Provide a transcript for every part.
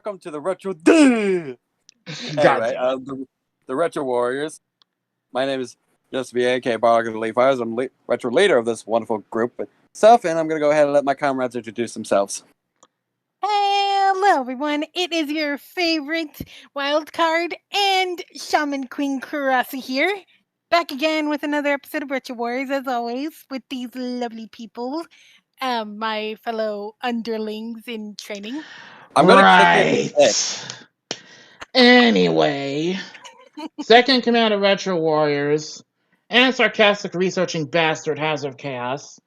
welcome to the Retro... Anyway, the Retro Warriors. My name is Joseph A.K. Barlock of the Leaf Fires. I'm the Retro leader of this wonderful group itself, and I'm going to go ahead and let my comrades introduce themselves. Hello, everyone. It is your favorite wild card and shaman queen Crossy here. Back again with another episode of Retro Warriors, as always, with these lovely people, my fellow underlings in training. I'm going to kick Right. Anyway, second command of Retro Warriors and sarcastic researching bastard Hazard of Chaos.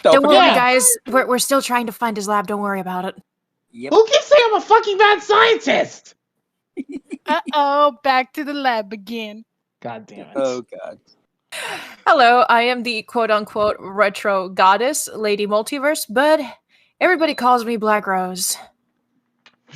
Don't worry, Yeah. guys. We're still trying to find his lab. Don't worry about it. Yep. Who keeps saying I'm a fucking bad scientist? Uh-oh, back to the lab again. God damn it. Oh, God. Hello, I am the quote-unquote retro goddess, Lady Multiverse, but everybody calls me Black Rose.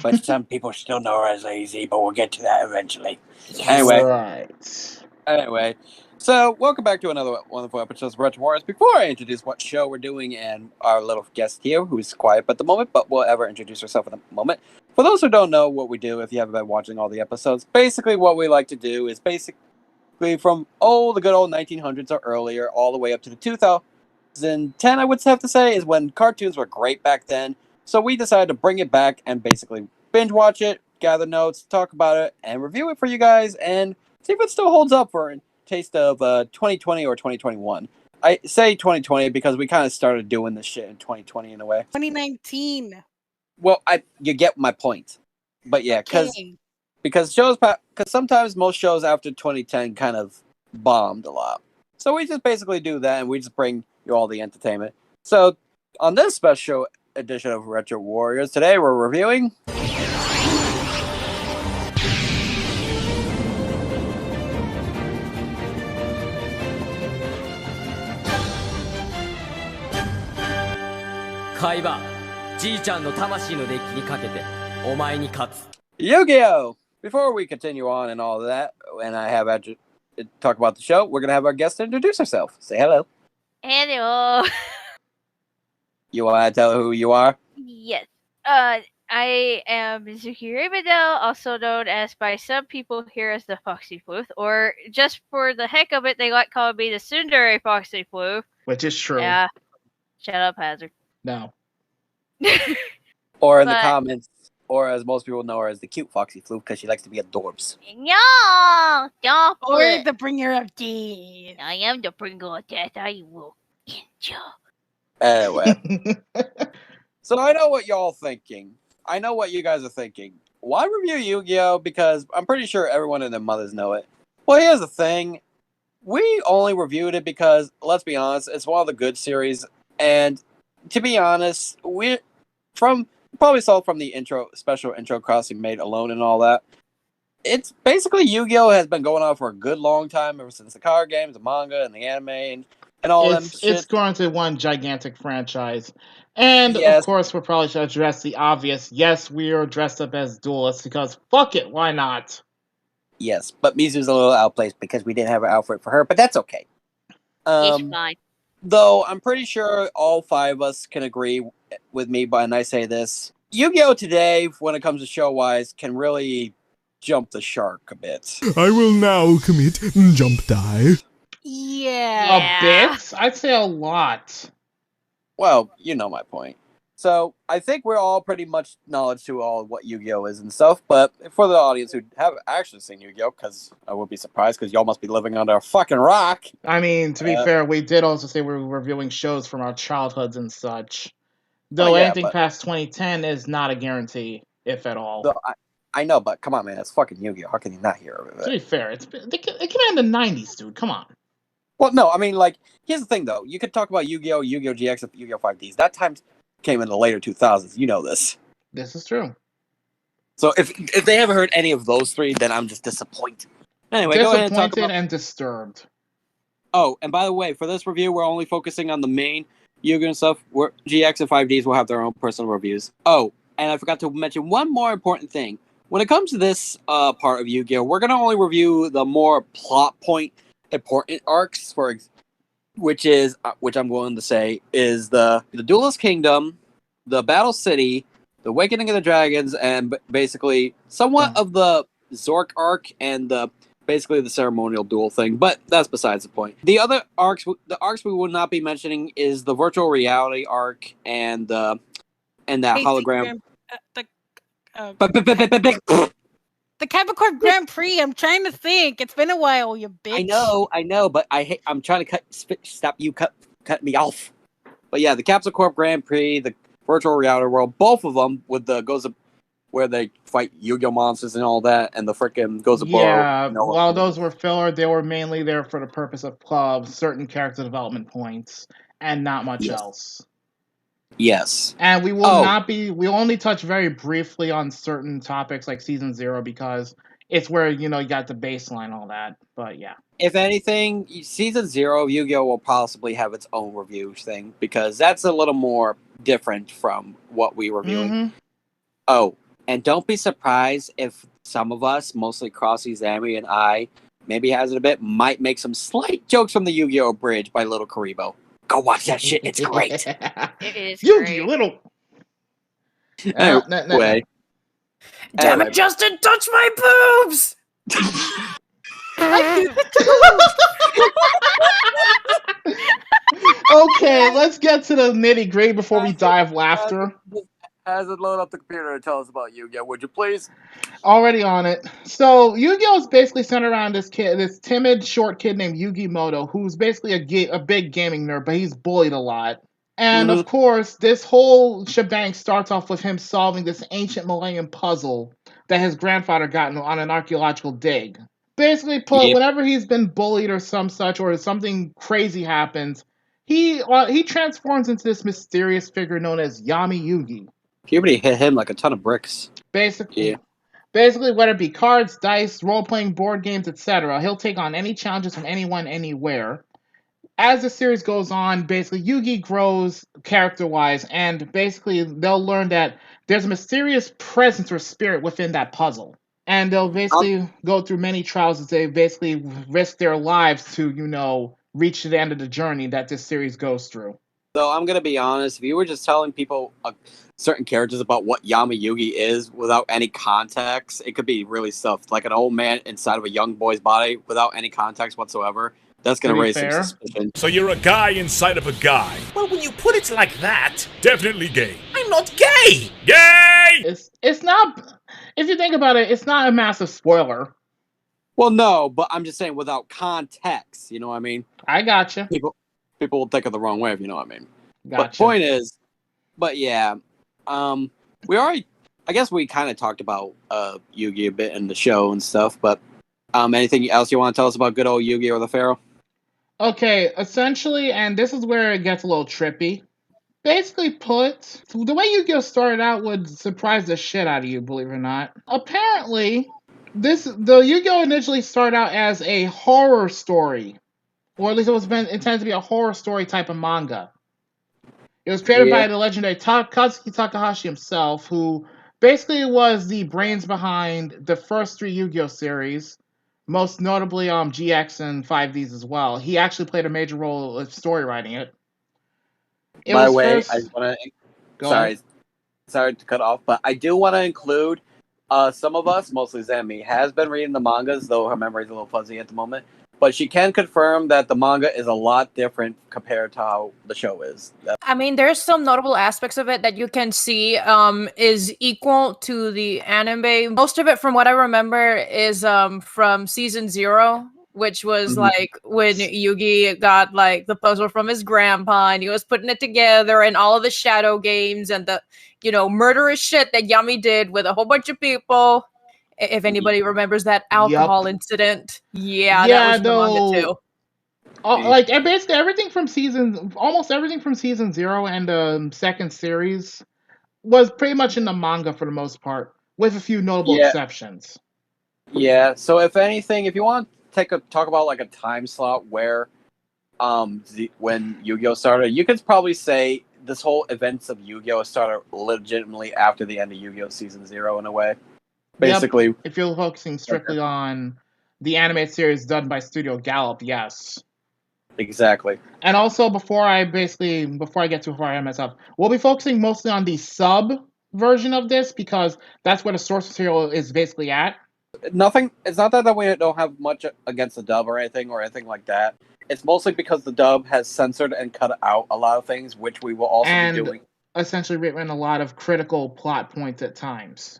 But some people still know her as Lazy, but we'll get to that eventually. Yes. Anyway, so welcome back to another wonderful episode of Retro Warriors. Before I introduce what show we're doing and our little guest here, who's quiet at the moment, but will ever introduce herself in a moment. For those who don't know what we do, if you haven't been watching all the episodes, basically what we like to do is from the good old 1900s or earlier, all the way up to the 2010, I would have to say, is when cartoons were great back then. So we decided to bring it back and basically binge watch it, gather notes, talk about it, and review it for you guys, and see if it still holds up for a taste of 2020 or 2021. I say 2020 because we kind of started doing this shit in 2020 in a way. 2019. Well, you get my point. But yeah, Okay. because sometimes most shows after 2010 kind of bombed a lot. So we just basically do that, and we just bring you all the entertainment. So on this special edition of Retro Warriors, today we're reviewing... Yu-Gi-Oh! Before we continue on and all of that, and I have talk about the show, we're going to have our guest introduce herself. Say hello. Hello. You want to tell her who you are? Yes. I am Mizuki Ravendale, also known as by some people here as the Foxy Floof, or just for the heck of it, they like calling me the tsundere Foxy Floof. Which is true. Yeah. Shut up, Hazard. No. Or in the comments, or as most people know her as the cute Foxy Floof, because she likes to be adorbs. No! Don't Or put- the bringer of death. I am the bringer of death. I will get you. Anyway. So I know what y'all thinking. I know what you guys are thinking. Why review Yu-Gi-Oh? Because I'm pretty sure everyone and their mothers know it. Well, here's the thing. We only reviewed it because, let's be honest, it's one of the good series. And to be honest, probably saw from the special intro Crossy made alone and all that. It's basically Yu-Gi-Oh! Has been going on for a good long time, ever since the card games, the manga, and the anime, and all them shit. It's going to one gigantic franchise. And, Yes. Of course, we'll probably should address the obvious. Yes, we are dressed up as duelists because fuck it, why not? Yes, but Mizu's a little outplaced because we didn't have an outfit for her, but that's okay. It's fine. Though, I'm pretty sure all five of us can agree with me when I say this. Yu-Gi-Oh! Today, when it comes to show-wise, can really jump the shark a bit. I will now commit jump die. Yeah. A bit? I'd say a lot. Well, you know my point. So, I think we're all pretty much knowledge to all what Yu-Gi-Oh! Is and stuff, but for the audience who haven't actually seen Yu-Gi-Oh!, because I would be surprised, because y'all must be living under a fucking rock. I mean, to be fair, we did also say we were reviewing shows from our childhoods and such. Though anything past 2010 is not a guarantee, if at all. I know, but come on, man, it's fucking Yu-Gi-Oh! How can you not hear of it? To be fair, it came in the 90s, dude. Come on. Well, no, I mean, here's the thing, though. You could talk about Yu-Gi-Oh!, Yu-Gi-Oh! GX, and Yu-Gi-Oh! 5Ds. That time came in the later 2000s. You know this. This is true. So if they haven't heard any of those three, then I'm just disappointed. Anyway, go ahead and talk about... and disturbed. Oh, and by the way, for this review, we're only focusing on the main Yu-Gi-Oh! Stuff. GX and 5Ds will have their own personal reviews. Oh, and I forgot to mention one more important thing. When it comes to this part of Yu-Gi-Oh!, we're going to only review the more plot point important arcs, which I'm going to say is the Duelist Kingdom, the Battle City, the Awakening of the Dragons, and basically somewhat of the Zork arc and basically the ceremonial duel thing, but that's besides the point. The other arcs, the arcs we will not be mentioning is the virtual reality arc and that hologram. The Capricorn Grand Prix. I'm trying to think. It's been a while, you bitch. I know, but I'm trying to stop me off. But yeah, the Capricorn Grand Prix, the virtual reality world, both of them with the where they fight Yu-Gi-Oh monsters and all that, and the frickin' Yeah, while those were filler, they were mainly there for the purpose of certain character development points and not much else. Yes. And we will we'll only touch very briefly on certain topics like Season 0 because it's where, you got the baseline, all that. But yeah. If anything, Season 0 of Yu-Gi-Oh will possibly have its own review thing because that's a little more different from what we were reviewing. Mm-hmm. Oh, and don't be surprised if some of us, mostly Crossy, Zammy, and I, maybe has it a bit, might make some slight jokes from the Yu-Gi-Oh bridge by Little Karibo. Go watch that shit. It's great. It is Yu-Gi-Oh! great. Little. Anyway. Damn it, Justin! Touch my boobs! Okay, let's get to the nitty gritty before we dive laughter. Has it load up the computer and tell us about Yu-Gi-Oh, would you please? Already on it. So Yu-Gi-Oh is basically centered around this timid, short kid named Yugi Moto, who's basically a big gaming nerd, but he's bullied a lot. And of course, this whole shebang starts off with him solving this ancient millennium puzzle that his grandfather got on an archaeological dig. Basically put, whenever he's been bullied or some such, or something crazy happens, he transforms into this mysterious figure known as Yami Yugi. Puberty hit him like a ton of bricks. Basically, whether it be cards, dice, role-playing board games, etc., he'll take on any challenges from anyone, anywhere. As the series goes on, basically, Yugi grows character-wise, and basically, they'll learn that there's a mysterious presence or spirit within that puzzle. And they'll basically go through many trials as they basically risk their lives to, reach the end of the journey that this series goes through. So I'm going to be honest, if you were just telling people certain characters about what Yami Yugi is without any context, it could be really stuffed. Like an old man inside of a young boy's body without any context whatsoever. That's going to raise some suspicion. So you're a guy inside of a guy. Well, when you put it like that, definitely gay. I'm not gay! Gay! It's not... If you think about it, it's not a massive spoiler. Well, no, but I'm just saying without context, you know what I mean? I gotcha. People will think of the wrong way, if you know what I mean. Gotcha. But point is, I guess we kind of talked about Yu-Gi a bit in the show and stuff, but anything else you want to tell us about good old Yu-Gi or the Pharaoh? Okay, essentially, and this is where it gets a little trippy. Basically put, the way Yu-Gi-Oh started out would surprise the shit out of you, believe it or not. Apparently, the Yu-Gi-Oh initially started out as a horror story. Or at least it was intended to be a horror story type of manga. It was created by the legendary Kazuki Takahashi himself, who basically was the brains behind the first 3 Yu-Gi-Oh series, most notably GX and 5Ds as well. He actually played a major role in story writing it. By the way, I want to... Sorry to cut off, but I do want to include some of us, mostly Zammy, has been reading the mangas, though her memory's a little fuzzy at the moment. But she can confirm that the manga is a lot different compared to how the show is. I mean, there's some notable aspects of it that you can see is equal to the anime. Most of it, from what I remember, is from Season 0, which was like when Yugi got like the puzzle from his grandpa and he was putting it together, and all of the shadow games and the, murderous shit that Yami did with a whole bunch of people. If anybody remembers that alcohol incident. That was the manga too. Like, basically almost everything from Season 0 and the second series was pretty much in the manga for the most part, with a few notable exceptions. Yeah, so if anything, if you want to talk about like a time slot where when Yu-Gi-Oh started, you could probably say this whole events of Yu-Gi-Oh started legitimately after the end of Yu-Gi-Oh Season 0 in a way. Basically, if you're focusing strictly on the animated series done by Studio Gallop, yes. Exactly. And also, before I get too far ahead of myself, we'll be focusing mostly on the sub version of this because that's where the source material is basically at. Nothing. It's not that we don't have much against the dub or anything like that. It's mostly because the dub has censored and cut out a lot of things, which we will also be doing. Essentially written a lot of critical plot points at times.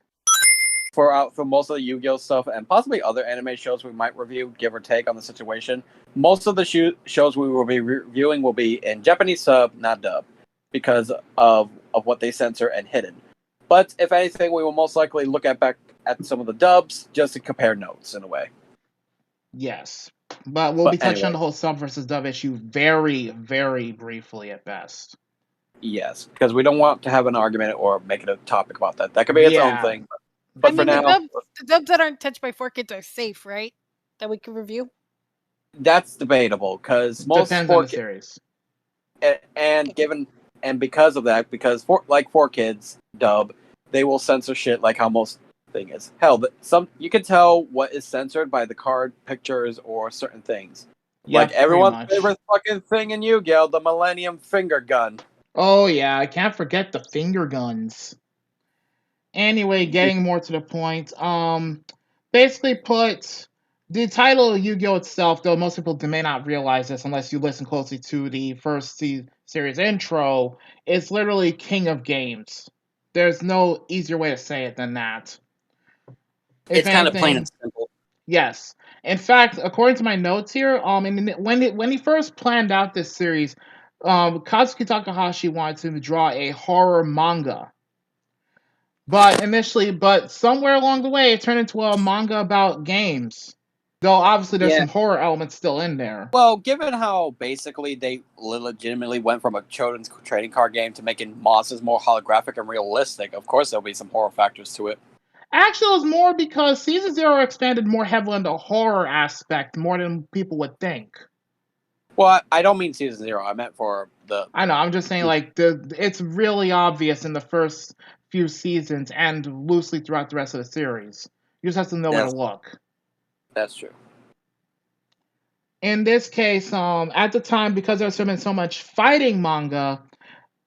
For most of the Yu-Gi-Oh stuff and possibly other anime shows we might review, give or take on the situation, most of the shows we will be reviewing will be in Japanese sub, not dub, because of what they censor and hidden. But if anything, we will most likely look back at some of the dubs just to compare notes in a way. Yes, but we'll be touching on the whole sub versus dub issue very, very briefly at best. Yes, because we don't want to have an argument or make it a topic about that. That could be its own thing. But for now, the dubs that aren't touched by 4Kids are safe, right? That we can review. That's debatable because most depends on the series. And because of that, because for 4Kids dub, they will censor shit like how most thing is. Hell, you can tell what is censored by the card pictures or certain things. Yep, like everyone's favorite fucking thing in Yu-Gi-Oh, the Millennium Finger Gun. Oh yeah, I can't forget the finger guns. Anyway, getting more to the point, basically put, the title of Yu-Gi-Oh itself, though most people may not realize this unless you listen closely to the first series intro, it's literally King of Games. There's no easier way to say it than that. It's kind of plain and simple. Yes. In fact, according to my notes here, when he first planned out this series, Kazuki Takahashi wanted to draw a horror manga. But somewhere along the way, it turned into a manga about games. Though obviously there's some horror elements still in there. Well, given how basically they legitimately went from a children's trading card game to making monsters more holographic and realistic, of course there'll be some horror factors to it. Actually, it was more because Season 0 expanded more heavily on the horror aspect, more than people would think. Well, I don't mean Season 0. I meant for the... I know, I'm just saying, like, it's really obvious in the first few seasons and loosely throughout the rest of the series. You just have to know where to look. That's true. In this case, at the time, because there's been so much fighting manga,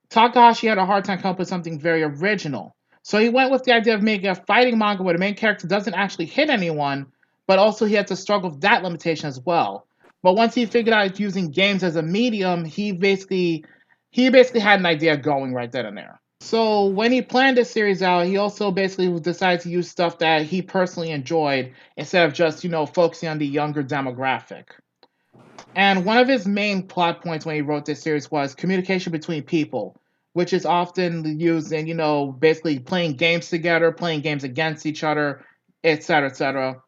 Takahashi had a hard time coming up with something very original. So he went with the idea of making a fighting manga where the main character doesn't actually hit anyone, but also he had to struggle with that limitation as well. But once he figured out using games as a medium, he basically had an idea going right then and there. So when he planned this series out, he also basically decided to use stuff that he personally enjoyed instead of just, focusing on the younger demographic. And one of his main plot points when he wrote this series was communication between people, which is often used in, basically playing games together, playing games against each other, etc., etc.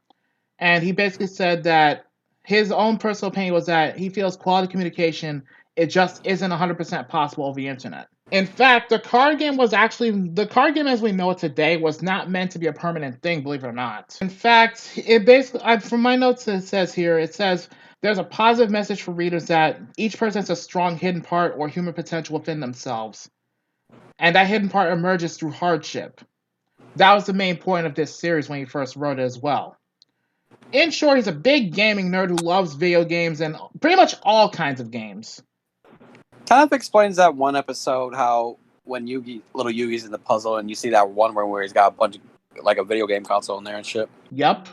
And he basically said that his own personal opinion was that he feels quality communication, it just isn't 100% possible over the internet. In fact, the card game as we know it today was not meant to be a permanent thing, believe it or not. In fact, it basically, from my notes it says there's a positive message for readers that each person has a strong hidden part or human potential within themselves. And that hidden part emerges through hardship. That was the main point of this series when he first wrote it as well. In short, he's a big gaming nerd who loves video games and pretty much all kinds of games. Kind of explains that one episode how when little Yugi's in the puzzle and you see that one room where he's got a bunch of, like a video game console in there and shit. Yep.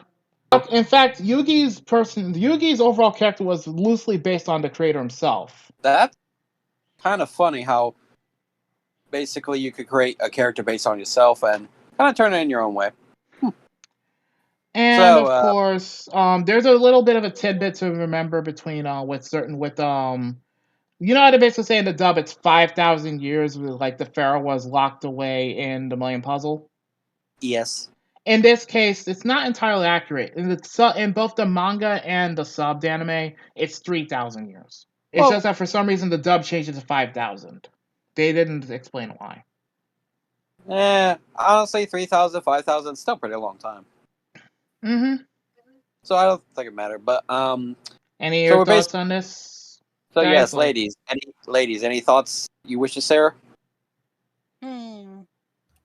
In fact, Yugi's overall character was loosely based on the creator himself. That's kind of funny how basically you could create a character based on yourself and kind of turn it in your own way. And of course, there's a little bit of a tidbit to remember between how they basically say in the dub it's 5,000 years, like the pharaoh was locked away in the Millennium Puzzle. Yes. In this case, it's not entirely accurate. In both the manga and the subbed anime, it's 3,000 years. It's just that for some reason the dub changed it to 5,000. They didn't explain why. Honestly, 3,000, 5,000, still pretty long time. Mm-hmm. So I don't think it mattered. But any of your thoughts on this? So yes, ladies, any thoughts you wish to share? No,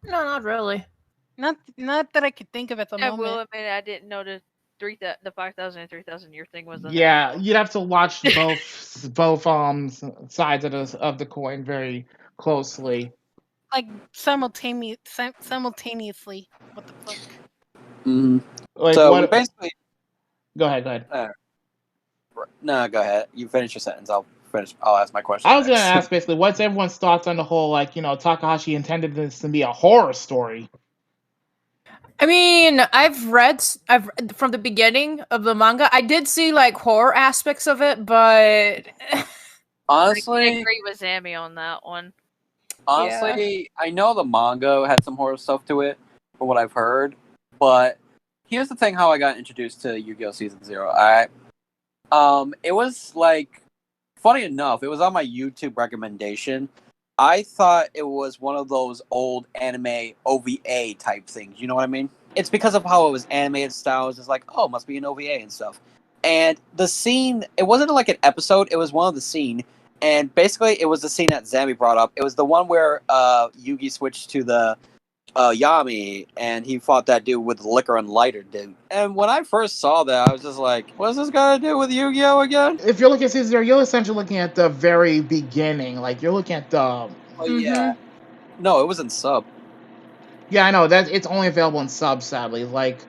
not really. Not that I could think of at the moment. I will admit I didn't know the 5,000 and 3,000 year thing was. Yeah, you'd have to watch both sides of the coin very closely. like simultaneously. What the fuck? Mhm. Like So we what? basically. Go ahead. Go ahead. No, go ahead. You finish your sentence. I'll finish. I'll ask my question I was gonna next. ask basically, what's everyone's thoughts on the whole, like, Takahashi intended this to be a horror story? I mean, I've from the beginning of the manga. I did see like horror aspects of it, but I Honestly, agree with Sammy on that one. honestly, I know the manga had some horror stuff to it, from what I've heard. But here's the thing: how I got introduced to Yu-Gi-Oh! Season 0. It was like, funny enough, it was on my YouTube recommendation. I thought it was one of those old anime OVA type things. You know what I mean? It's because of how it was animated style. It's just like, oh, it must be an OVA and stuff. And the scene, it wasn't like an episode. It was one of the scene. And basically, it was the scene that Zambi brought up. It was the one where Yugi switched to the Yami, and he fought that dude with the liquor and lighter dude. And when I first saw that, I was just like, what's this got to do with Yu-Gi-Oh again? If you're looking at season 0, you're essentially looking at the very beginning. Like, you're looking at the. Oh, yeah. No, it was in sub. Yeah, I know that it's only available in sub, sadly. Like,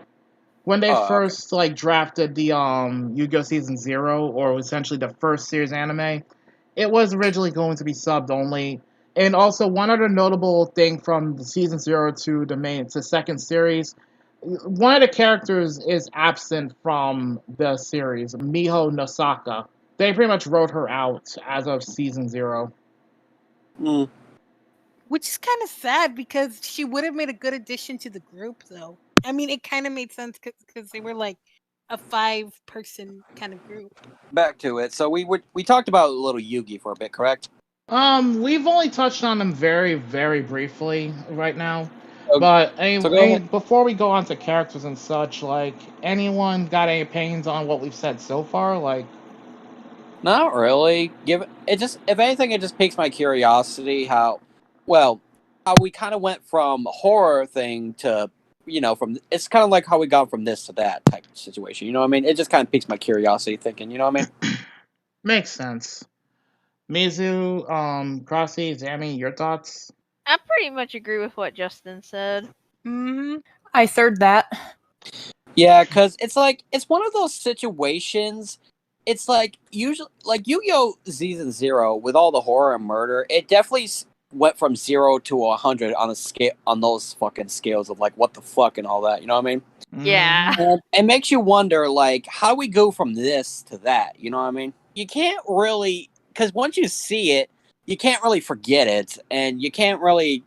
when they Oh, okay. first like drafted the Yu-Gi-Oh! Season 0, or essentially the first series anime, it was originally going to be subbed only. And also, one other notable thing from the season 0 to the second series, one of the characters is absent from the series, Miho Nosaka. They pretty much wrote her out as of season 0. Mm. Which is kind of sad because she would have made a good addition to the group, though. I mean, it kind of made sense because they were like a 5-person kind of group. Back to it. So we talked about little Yugi for a bit, correct? We've only touched on them very, very briefly right now. So- But so go ahead. before we go on to characters and such, like, anyone got any opinions on what we've said so far? Like, Not really. If anything, it just piques my curiosity how we kind of went from horror thing to from it's kind of like how we got from this to that type of situation. You know what I mean? It just kind of piques my curiosity thinking. You know what I mean? makes sense. Mizu, Crossy, Zammy, your thoughts? I pretty much agree with what Justin said. Mm-hmm. I third that. Yeah, because it's like it's one of those situations. It's like usually like Yu-Gi-Oh! Season 0 with all the horror and murder. It definitely went from 0 to 100 on a scale on those fucking scales of like what the fuck and all that. You know what I mean? Yeah. And it makes you wonder like how do we go from this to that? You know what I mean? You can't really because once you see it, you can't really forget it, and you can't really.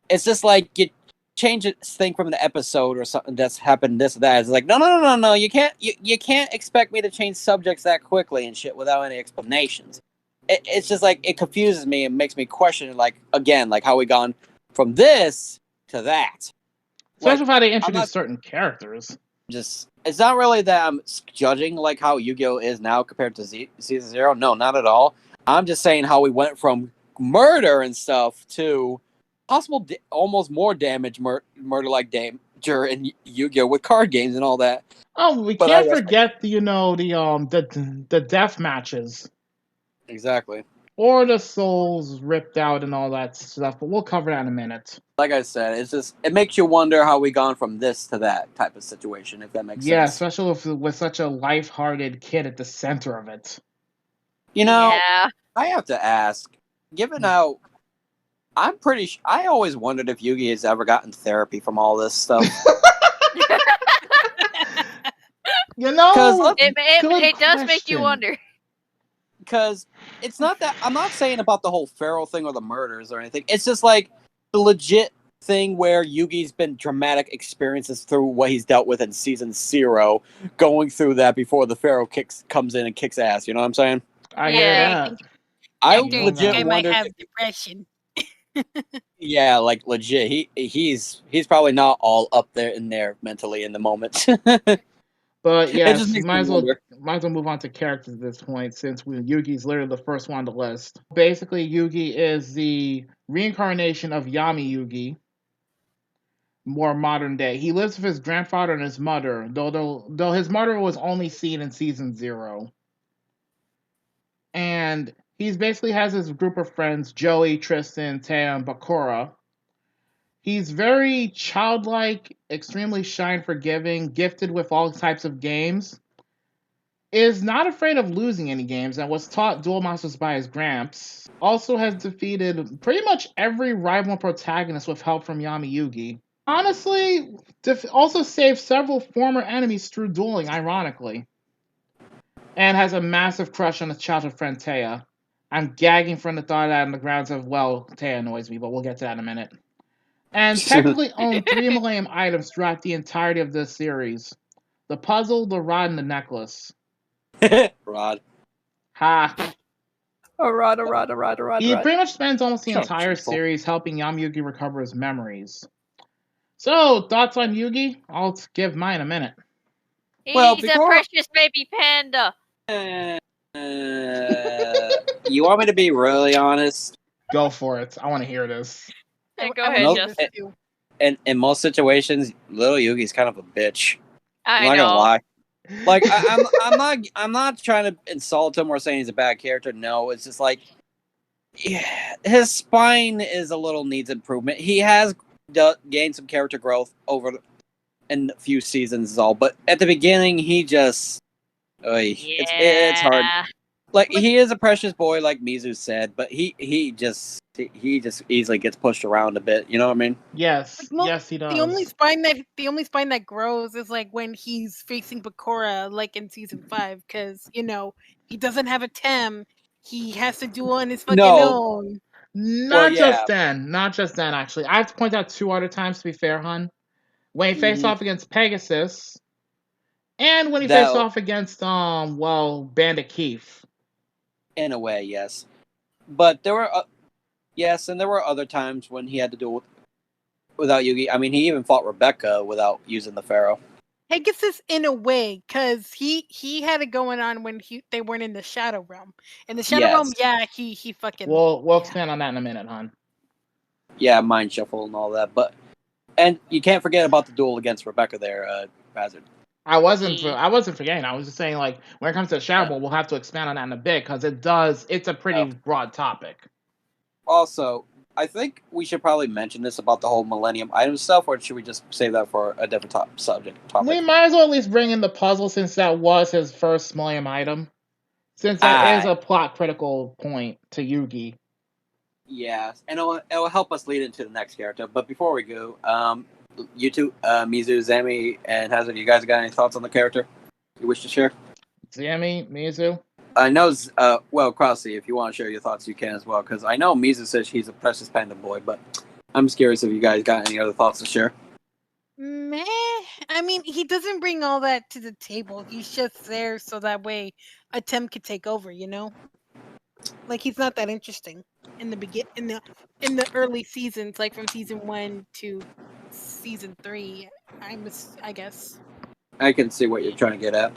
It's just like you change a thing from the episode or something that's happened this or that. It's like no. You can't expect me to change subjects that quickly and shit without any explanations. It's just like it confuses me and makes me question like again like how we gone from this to that. Especially Like, how they I'm introduce not certain characters. just. It's not really that I'm judging like how Yu-Gi-Oh is now compared to Season 0. No, not at all. I'm just saying how we went from murder and stuff to possible almost more damage murder like danger in Yu-Gi-Oh with card games and all that. Oh, we But I can't rest forget the death matches. exactly. Or the souls ripped out and all that stuff, but we'll cover that in a minute. Like I said, it's just it makes you wonder how we gone from this to that type of situation, if that makes Yeah, sense. especially with such a light-hearted kid at the center of it. You know, Yeah. I have to ask, given how I'm pretty I always wondered if Yugi has ever gotten therapy from all this stuff. You know, 'Cause It does make you question. wonder. Because it's not that I'm not saying about the whole Pharaoh thing or the murders or anything. It's just like the legit thing where Yugi's been dramatic experiences through what he's dealt with in season 0, going through that before the Pharaoh comes in and kicks ass. You know what I'm saying? I hear Yeah. that. I After you think legit I might wondered. have depression. Yeah, like legit. He's probably not all up there in there mentally in the moment. But It yes, just makes might me as well wonder. move on to characters at this point, since Yugi's literally the first one on the list. Basically, Yugi is the reincarnation of Yami Yugi, more modern day. He lives with his grandfather and his mother, though his mother was only seen in season 0. And he's basically has his group of friends: Joey, Tristan, Taya, and Bakura. He's very childlike, extremely shy and forgiving, gifted with all types of games. Is not afraid of losing any games and was taught Duel Monsters by his gramps. Also has defeated pretty much every rival protagonist with help from Yami Yugi. Honestly, also saved several former enemies through dueling, ironically. And has a massive crush on his childhood friend Taya. I'm gagging from the thought that on the grounds of, well, Taya annoys me, but we'll get to that in a minute. And technically owned 3 Millennium items throughout the entirety of this series. The puzzle, the rod, and the necklace. Rod. Ha. A rod. He pretty much spends almost the So entire cheerful. series helping Yugi recover his memories. So, thoughts on Yugi? I'll give mine a minute. Well, He's a before- precious baby panda. You want me to be really honest? Go for it. I want to hear this. Yeah, go I ahead, would Nope. do this Justin. too. In most situations, little Yugi's kind of a bitch. I'm I not know. gonna lie. Like I'm not trying to insult him or saying he's a bad character. No, it's just like his spine is a little needs improvement. He has gained some character growth in a few seasons, is all. But at the beginning, he just it's hard. Like he is a precious boy, like Mizu said, but he just easily gets pushed around a bit. You know what I mean? Yes, Well, yes, he does. The only spine that grows is like when he's facing Bakura, like in season 5, because he doesn't have a Tem. He has to do on his fucking own. Not yeah. just then. Not just then, actually. I have to point out 2 other times, to be fair, hun. When he faced off against Pegasus, and when he faced off against, Bandit Keith. In a way, yes. But there were, and there were other times when he had to do it without Yugi. I mean, he even fought Rebecca without using the Pharaoh. Pegasus, in a way, because he had it going on when they weren't in the Shadow Realm. In the Shadow Realm, yeah, he fucking. We'll expand on that in a minute, hon. Yeah, Mind Shuffle and all that, and you can't forget about the duel against Rebecca there, Hazard. I wasn't forgetting. I was just saying, like, when it comes to the Shadow Realm, we'll have to expand on that in a bit because it's a pretty broad topic. Also, I think we should probably mention this about the whole Millennium item stuff, or should we just save that for a different topic? We might as well at least bring in the puzzle since that was his first Millennium item. Since that is a plot critical point to Yugi. Yeah, and it'll help us lead into the next character. But before we go, you two, Mizu, Zami, and Hazard, you guys got any thoughts on the character you wish to share? Zami, Mizu? I know, Crossy, if you want to share your thoughts, you can as well, because I know Mizu says he's a precious panda boy, but I'm just curious if you guys got any other thoughts to share. Meh. I mean, he doesn't bring all that to the table. He's just there so that way a Tem could take over, Like, he's not that interesting in the early seasons, like from season 1 to season 3, I guess. I can see what you're trying to get at.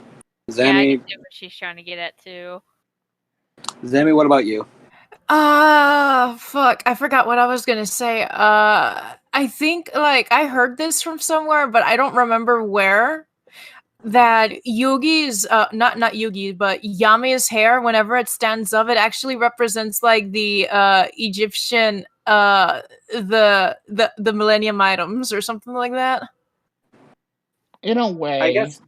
Yeah, I Zami, can see what she's trying to get at too. Zami, what about you? Fuck, I forgot what I was gonna say. I think, like, I heard this from somewhere, but I don't remember where. That Yugi's, not Yugi, but Yami's hair, whenever it stands up, it actually represents, like, the, Egyptian, the Millennium items or something like that. In a way. I guess,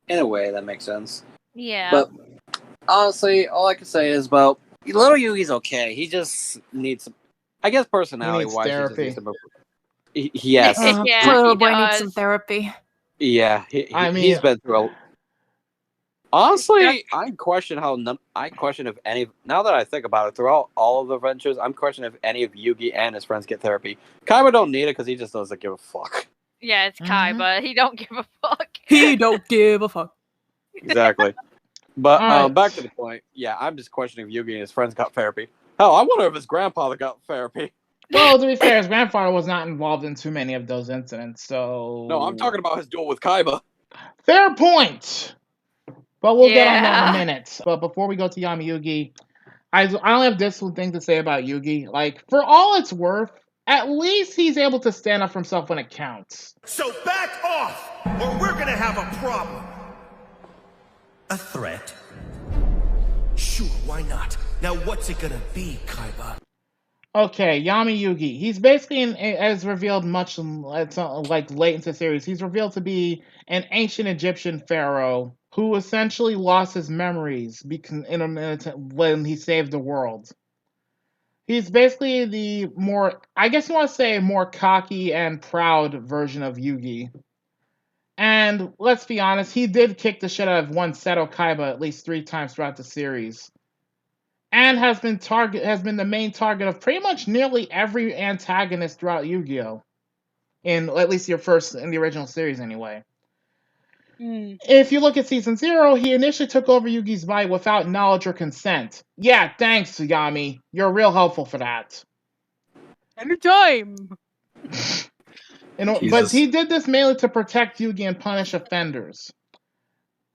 in a way, that makes sense. Yeah. But, honestly, all I can say is, little Yugi's okay. He just needs some, I guess, personality-wise, therapy. he just needs some, yes. Yeah, Poor little he boy needs does. some therapy. Yeah, he's been through honestly, I question if any, now that I think about it, throughout all of the adventures, I'm questioning if any of Yugi and his friends get therapy. Kaiba don't need it because he just doesn't give a fuck. Yeah, it's Kai, but he don't give a fuck. He don't give a fuck. Exactly. But Alright. back to the point, yeah, I'm just questioning if Yugi and his friends got therapy. Hell, I wonder if his grandfather got therapy. Well, to be fair, his grandfather was not involved in too many of those incidents, so... No, I'm talking about his duel with Kaiba. Fair point! But we'll get on that in a minute. But before we go to Yami Yugi, I only have this one thing to say about Yugi. Like, for all it's worth, at least he's able to stand up for himself when it counts. So back off, or we're gonna have a problem. A threat? Sure, why not? Now what's it gonna be, Kaiba? Okay, Yami Yugi. He's basically, as revealed much like late into the series, he's revealed to be an ancient Egyptian pharaoh who essentially lost his memories when he saved the world. He's basically the more, I guess you want to say, more cocky and proud version of Yugi. And let's be honest, he did kick the shit out of one Seto Kaiba at least 3 times throughout the series, and has been the main target of pretty much nearly every antagonist throughout Yu-Gi-Oh! In at least in the original series anyway. If you look at Season 0, he initially took over Yugi's body without knowledge or consent. Yeah, thanks, Yami. You're real helpful for that. Anytime. But he did this mainly to protect Yugi and punish offenders.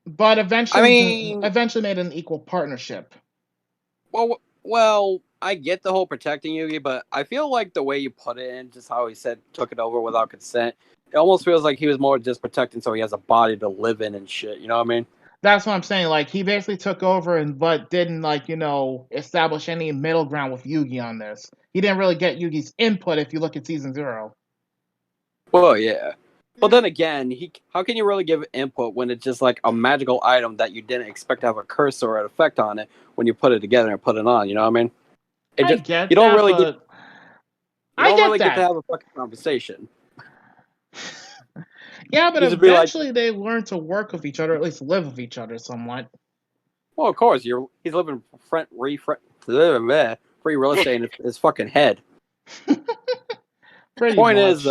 But eventually made an equal partnership. Well, I get the whole protecting Yugi, but I feel like the way you put it in, just how he said took it over without consent, it almost feels like he was more just protecting so he has a body to live in and shit. You know what I mean? That's what I'm saying. Like, he basically took over but didn't, establish any middle ground with Yugi on this. He didn't really get Yugi's input if you look at Season 0. Well, yeah. But then again, how can you really give input when it's just like a magical item that you didn't expect to have a curse or an effect on it when you put it together and put it on? You know what I mean? You don't really get to have a fucking conversation. Yeah, but eventually they learn to work with each other, at least live with each other somewhat. Well, of course, he's living free real estate in his fucking head. My point is,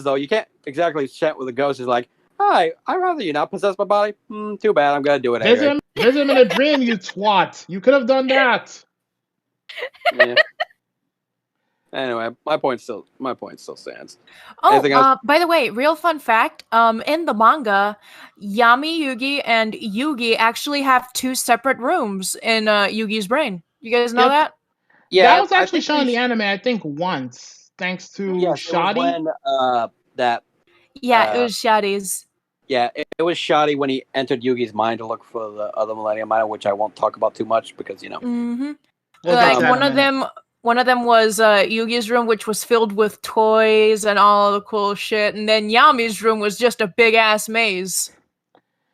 though, you can't exactly chat with a ghost. He's like, "Hi, I'd rather you not possess my body. Too bad. I'm gonna do it anyway." Visit him in a dream, you twat. You could have done that. Yeah. Anyway, my point still stands. By the way, real fun fact, in the manga, Yami Yugi and Yugi actually have 2 separate rooms in Yugi's brain. You guys know that? Yeah, that was actually shown in the anime, I think, once, thanks to Shoddy. It was when it was Shoddy's. Yeah, it was Shoddy when he entered Yugi's mind to look for the other Millennium Item, which I won't talk about too much because, you know. Mm-hmm. One of them was Yugi's room, which was filled with toys and all the cool shit, and then Yami's room was just a big ass maze.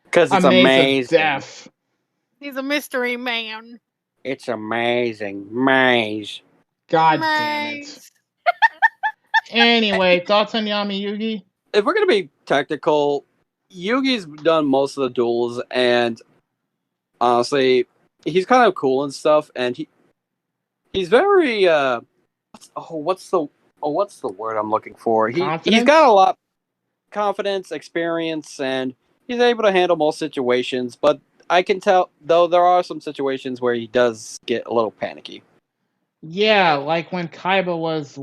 Because it's amazing. He's a mystery man. It's amazing maze. God damn it. Anyway, thoughts on Yami Yugi? If we're gonna be technical, Yugi's done most of the duels, and honestly, he's kind of cool and stuff, and he's very what's the word I'm looking for? He's got a lot of confidence, experience, and he's able to handle most situations, but I can tell though there are some situations where he does get a little panicky. Yeah, like when Kaiba was,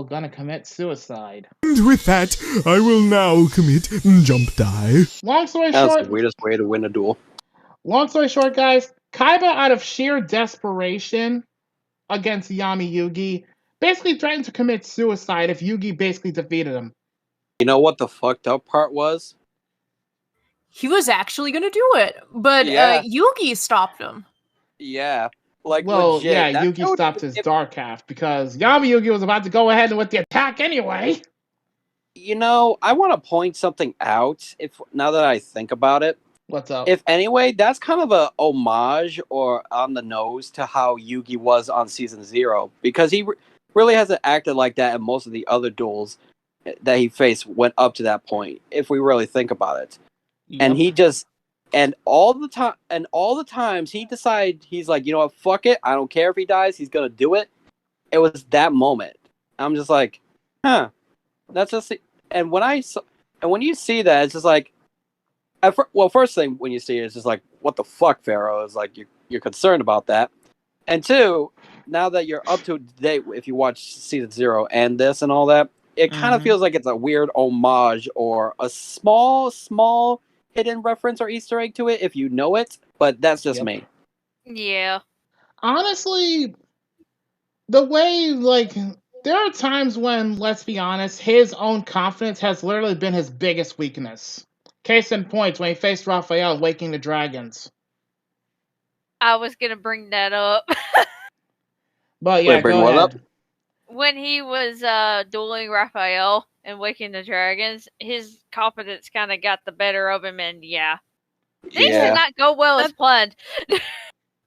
gonna commit suicide. And with that, I will now commit jump die. Long story short, that's the weirdest way to win a duel. Long story short, guys, Kaiba, out of sheer desperation against Yami Yugi, basically threatened to commit suicide if Yugi basically defeated him. You know what the fucked up part was? He was actually gonna do it, but Yugi stopped him. Yeah. Legit. Yugi stopped his dark half because Yami Yugi was about to go ahead with the attack anyway. You know, I want to point something out. Now that I think about it, what's up? That's kind of a homage or on the nose to how Yugi was on Season 0, because he really hasn't acted like that in most of the other duels that he faced went up to that point. If we really think about it, and he just. And all the times he decided, he's like, you know what, fuck it, I don't care if he dies, he's gonna do it. It was that moment. I'm just like, huh. That's just, and when you see that, it's just like, first thing when you see it, it's just like, what the fuck, Pharaoh? Is like you're concerned about that, and 2, now that you're up to date, if you watch Season 0 and this and all that, it kind of feels like it's a weird homage or a small hidden reference or Easter egg to it if you know it, but that's just me. Yeah. Honestly, the way, there are times when, let's be honest, his own confidence has literally been his biggest weakness. Case in point, when he faced Raphael waking the dragons. I was gonna bring that up. But yeah, Wait, bring go what up? ahead. When he was dueling Raphael and Waking the Dragons, his confidence kind of got the better of him, and things did not go well as planned.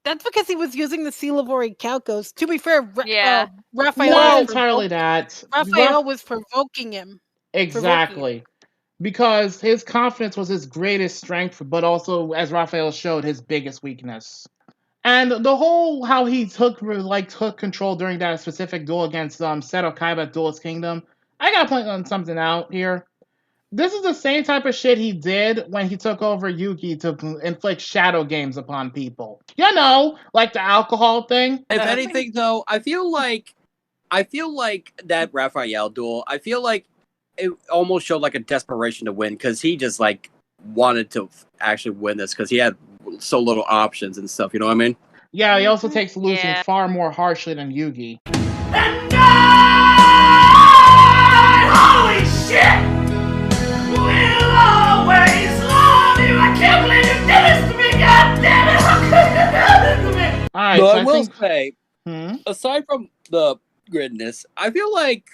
That's because he was using the Seal of Orichalcos. To be fair, Raphael, Not was entirely that. Raphael was provoking him. Exactly. Because his confidence was his greatest strength, but also, as Raphael showed, his biggest weakness. And the whole how he took control during that specific duel against Seto Kaiba at Duelist Kingdom, I gotta point on something out here. This is the same type of shit he did when he took over Yugi to inflict shadow games upon people. You know, like the alcohol thing. If anything, though, I feel like that Raphael duel, I feel like it almost showed like a desperation to win because he just like wanted to actually win this because he had so little options and stuff. You know what I mean? Yeah, he also takes losing far more harshly than Yugi. Holy shit! We'll always love you. I can't believe you did this to me. God damn it! How could you do this to me? All right, But so I will say, aside from the gridness, I feel like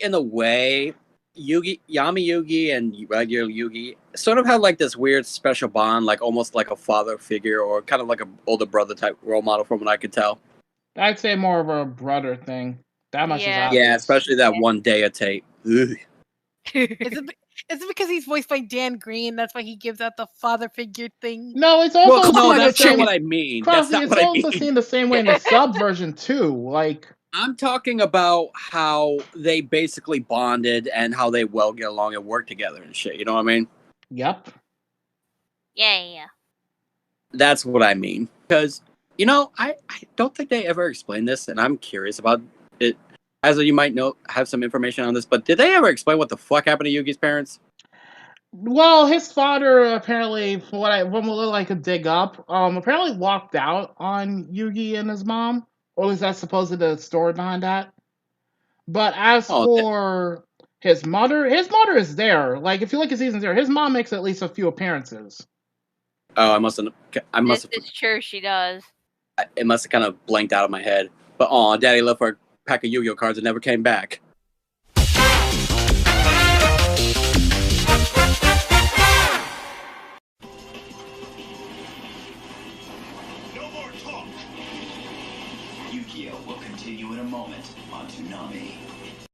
in a way, Yami Yugi and regular Yugi sort of had like this weird special bond, like almost like a father figure or kind of like an older brother type role model from what I could tell. I'd say more of a brother thing. That much is obvious. Yeah, especially that one day tape. Ugh. Is it because he's voiced by Dan Green? That's why he gives out the father figure thing. No, it's also that's not what I mean. Crossy, That's not it's what I also mean. seen the same way in the sub version too. Like I'm talking about how they basically bonded and how they well get along and work together and shit. You know what I mean? Yep. Yeah. That's what I mean. Because, I don't think they ever explained this, and I'm curious about it. As you might know, have some information on this, but did they ever explain what the fuck happened to Yugi's parents? Well, his father apparently, from what I could dig up, apparently walked out on Yugi and his mom, or at least that's supposedly the story behind that. But as for his mother is there. Like if you look at season 0, his mom makes at least a few appearances. Oh, I must have. It's true, she does. It must have kind of blanked out of my head. But Daddy left for a pack of Yu-Gi-Oh cards and never came back. No more talk. Yu-Gi-Oh will continue in a moment on Toonami.